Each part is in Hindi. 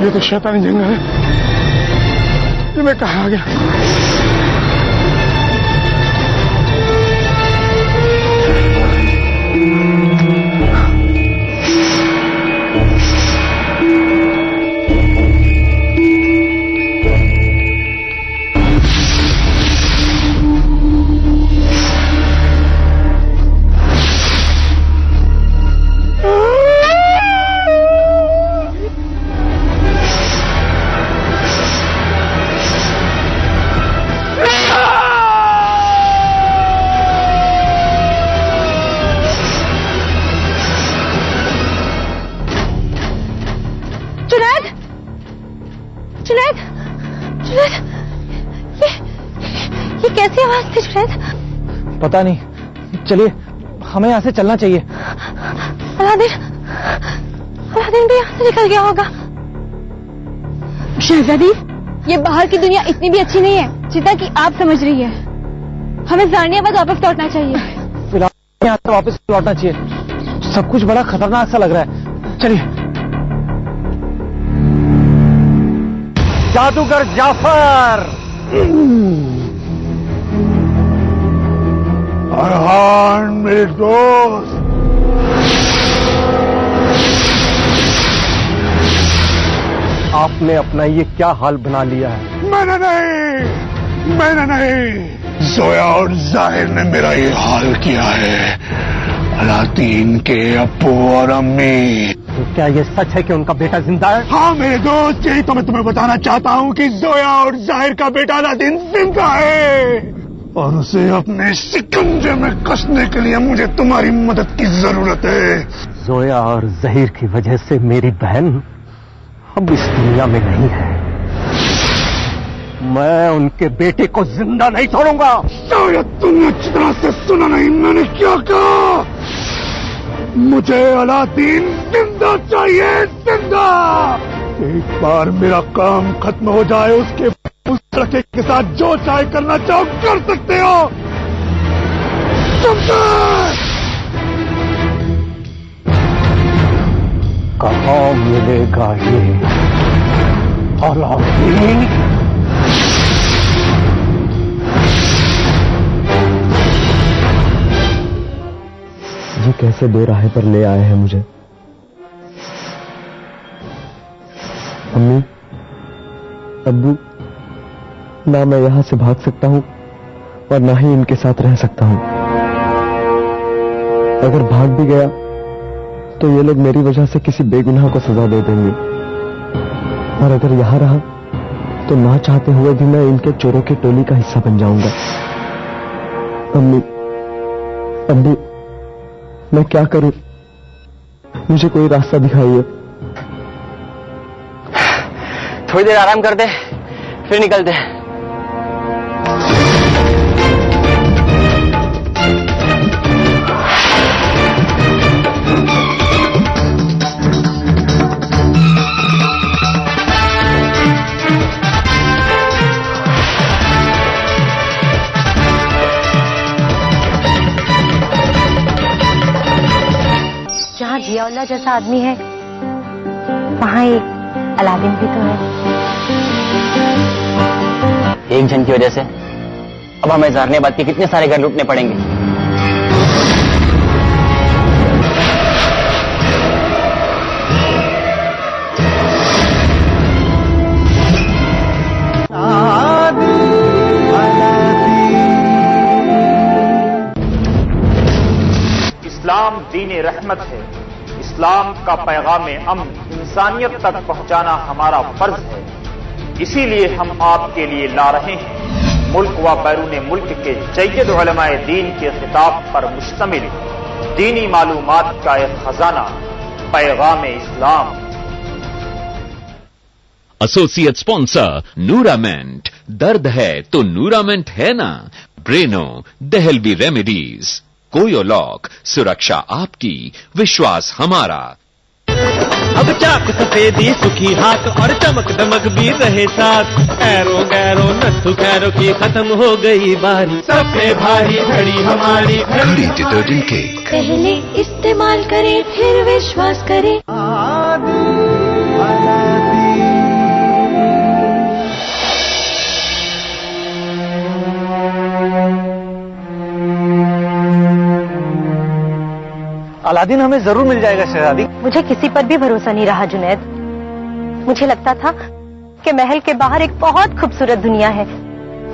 ये तो शैतानी जंगल है। ये मैं कहाँ आ गया? ये कैसी आवाज थी जुनैद? पता नहीं, चलिए हमें यहाँ से चलना चाहिए। अलादीन भी यहाँ से निकल गया होगा। शहजादी, ये बाहर की दुनिया इतनी भी अच्छी नहीं है जितना कि आप समझ रही है। हमें ज़ारनियाबाद वापस लौटना चाहिए। फिलहाल यहाँ से वापस लौटना चाहिए। सब कुछ बड़ा खतरनाक सा लग रहा है। चलिए। जादूगर जाफर। अरहान मेरे दोस्त, आपने अपना ये क्या हाल बना लिया है? मैंने नहीं, जोया और जाहिर ने मेरा ये हाल किया है। अलादीन के अब्बू और अम्मी। तो क्या ये सच है कि उनका बेटा जिंदा है? हाँ मेरे दोस्त, यही तो मैं तुम्हें बताना चाहता हूँ कि जोया और जाहिर का बेटा अलादीन जिंदा है और उसे अपने शिकंजे में कसने के लिए मुझे तुम्हारी मदद की जरूरत है। जोया और जहीर की वजह से मेरी बहन अब इस दुनिया में नहीं है। मैं उनके बेटे को जिंदा नहीं छोड़ूंगा। शायद तुमने अच्छी तरह से सुना नहीं, मैंने क्या कहा? मुझे अलादीन जिंदा चाहिए, जिंदा। एक बार मेरा काम खत्म हो जाए, उसके उस लड़के के साथ जो चाहे करना चाहो कर सकते हो। कहाँ मिलेगा ये अलादीन? ये कैसे दो राहें पर ले आए हैं मुझे? अम्मी, अब्बू, ना मैं यहां से भाग सकता हूं और ना ही इनके साथ रह सकता हूं। अगर भाग भी गया तो ये लोग मेरी वजह से किसी बेगुनाह को सजा दे देंगे, और अगर यहां रहा तो ना चाहते हुए भी मैं इनके चोरों की टोली का हिस्सा बन जाऊंगा। अम्मी, अब्बू, मैं क्या करूं? मुझे कोई रास्ता दिखाइए। थोड़ी देर आराम कर दे, फिर निकलते हैं। जहाँ जियाउल्लाह जैसा आदमी है वहाँ एक अलादीन भी तो है। एक जन की वजह से अब हमें ज़ारनियाबाद के कितने सारे घर लूटने पड़ेंगे। इस्लाम दीन रहमत है। इस्लाम का पैगाम अमन इंसानियत तक पहुंचाना हमारा फर्ज है। इसीलिए हम आपके लिए ला रहे हैं मुल्क व बैरून मुल्क के जय्यद उलमाए दीन के खिताब पर मुश्तमिल दीनी मालूमात का एक खजाना, पैगाम इस्लाम। Associate sponsor नूरामेंट। दर्द है तो नूरामेंट है ना। ब्रेनो दहलवी रेमेडीज। कोयो लॉक, सुरक्षा आपकी, विश्वास हमारा। अब चाक सफेदी सुखी हाथ और चमक दमक भी रहे साथ। एरो गैरो नथु खैरो की खत्म हो गई बारी। सब पे भारी घड़ी हमारी घड़ी डिटर्जेंट केक। पहले इस्तेमाल करें फिर विश्वास करें। अलादीन हमें जरूर मिल जाएगा शहजादी। मुझे किसी पर भी भरोसा नहीं रहा जुनैद। मुझे लगता था कि महल के बाहर एक बहुत खूबसूरत दुनिया है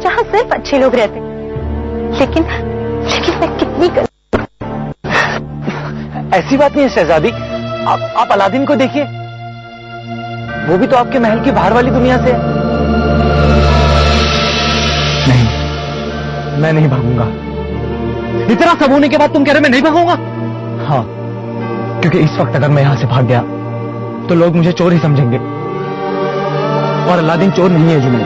जहाँ सिर्फ अच्छे लोग रहते हैं। लेकिन मैं कितनी ऐसी बात नहीं है शहजादी। आप अलादीन को देखिए, वो भी तो आपके महल की बाहर वाली दुनिया से है। नहीं, मैं नहीं भागूंगा। इतना सब होने के बाद तुम कह रहे मैं नहीं भागूंगा? हाँ, क्योंकि इस वक्त अगर मैं यहां से भाग गया तो लोग मुझे चोर ही समझेंगे, और अलादीन चोर नहीं है जुनैद।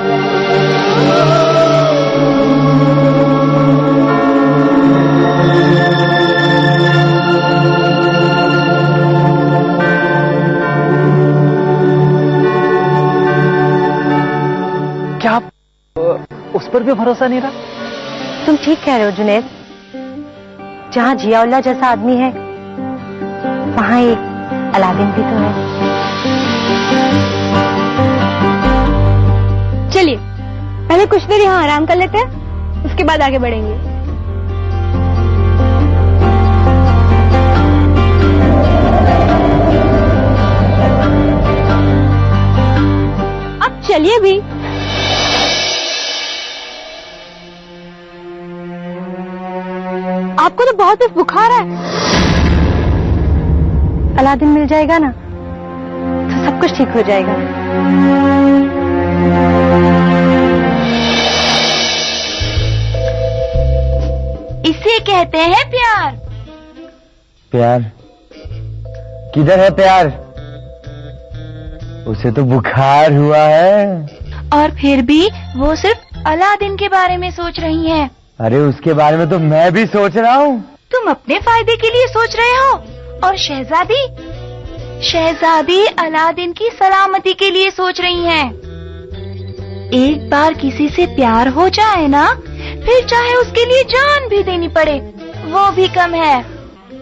क्या आप उस पर भी भरोसा नहीं रहा? तुम ठीक कह रहे हो जुनैद। जहाँ जियाउल्लाह जैसा आदमी है वहाँ एक अलादीन भी तो है। चलिए पहले कुछ देर यहाँ आराम कर लेते हैं, उसके बाद आगे बढ़ेंगे। अब चलिए भी। आपको तो बहुत तेज बुखार है। अलादीन मिल जाएगा ना तो सब कुछ ठीक हो जाएगा। इसे कहते हैं प्यार। प्यार? किधर है प्यार? उसे तो बुखार हुआ है। और फिर भी वो सिर्फ अलादीन के बारे में सोच रही हैं। अरे उसके बारे में तो मैं भी सोच रहा हूँ। तुम अपने फायदे के लिए सोच रहे हो, और शहजादी अलादीन की सलामती के लिए सोच रही हैं। एक बार किसी से प्यार हो जाए ना, फिर चाहे उसके लिए जान भी देनी पड़े वो भी कम है।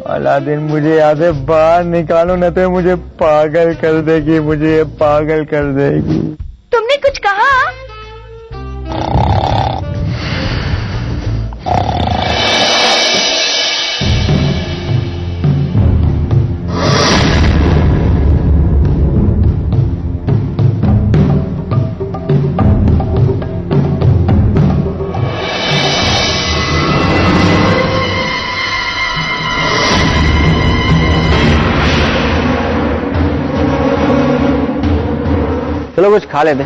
अलादीन मुझे यहाँ से बाहर निकालो, न तो मुझे पागल कर देगी, मुझे पागल कर देगी। तुमने कुछ कहा? चलो कुछ खा लेते।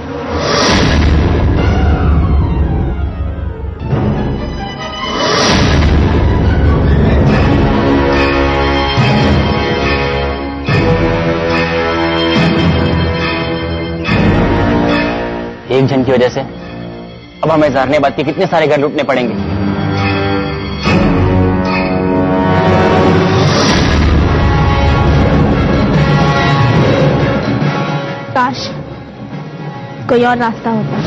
एक जन की वजह से अब हमें ज़ारनेबाद के कितने सारे घर लूटने पड़ेंगे। काश कोई और रास्ता होता।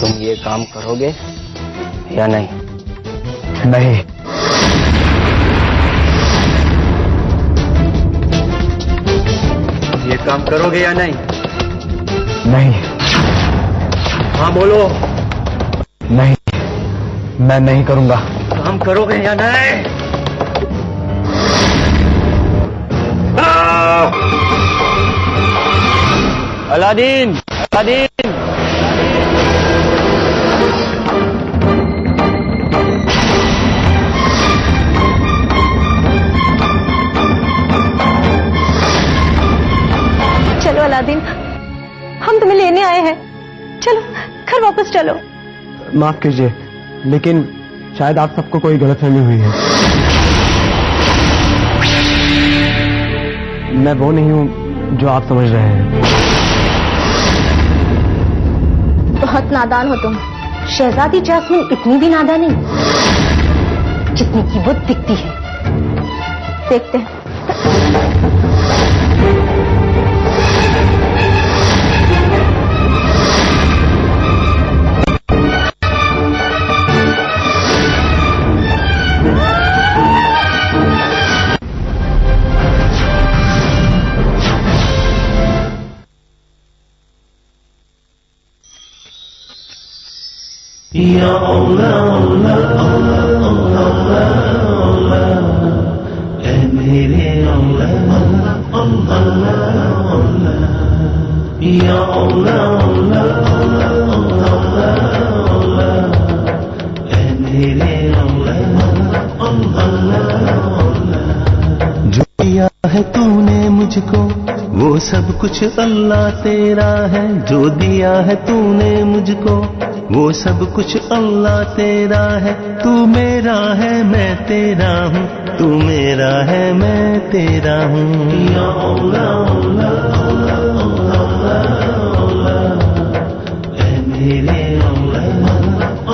तुम ये काम करोगे या नहीं? नहीं। ये काम करोगे या नहीं? नहीं। हाँ बोलो। नहीं, मैं नहीं करूंगा। काम करोगे या नहीं? Aladdin, Aladdin. चलो अलादीन, हम तुम्हें लेने आए हैं। चलो घर वापस चलो। माफ कीजिए, लेकिन शायद आप सबको कोई गलतफहमी हुई है। मैं वो नहीं हूं जो आप समझ रहे हैं। बहुत नादान हो तुम। शहजादी जास्मीन इतनी भी नादान नहीं जितनी की वो दिखती है। देखते हैं। या औला औला औला औला ऐ मेरे औला औला औला या औला औला औला औला ऐ मेरे औला औला जो दिया है तूने मुझको वो सब कुछ अल्लाह तेरा है। जो दिया है तूने मुझको वो सब कुछ अल्लाह तेरा है। तू मेरा है मैं तेरा हूँ, तू मेरा है मैं तेरा हूँ। या औला औला औला औला औला ऐ मेरे औला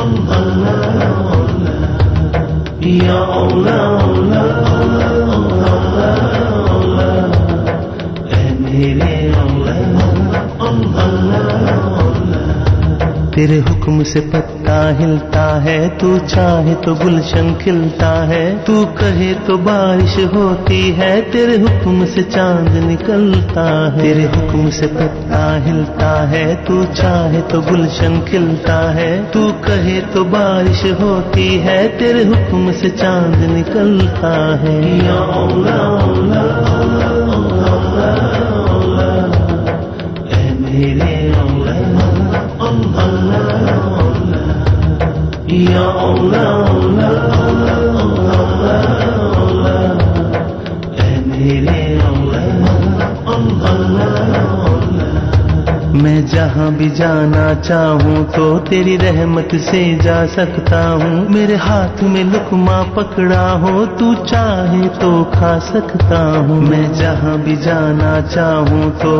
औला औला या औला औला औला औला ऐ मेरे औला औला तेरे हुक्म से पत्ता हिलता है, तू चाहे तो गुलशन खिलता है। तू कहे तो बारिश होती है, तेरे हुक्म से चांद निकलता है। तेरे हुक्म से पत्ता हिलता है, तू चाहे तो गुलशन खिलता है। तू कहे तो बारिश होती है, तेरे हुक्म से चांद निकलता है। या औला औला औला औला औला ऐ मेरे औला औला औला या औला औला औला औला ऐ मेरे औला औला औला मैं जहाँ भी जाना चाहूँ तो तेरी रहमत से जा सकता हूँ। मेरे हाथ में लुकमा पकड़ा हो, तू चाहे तो खा सकता हूँ। मैं जहाँ भी जाना चाहूँ तो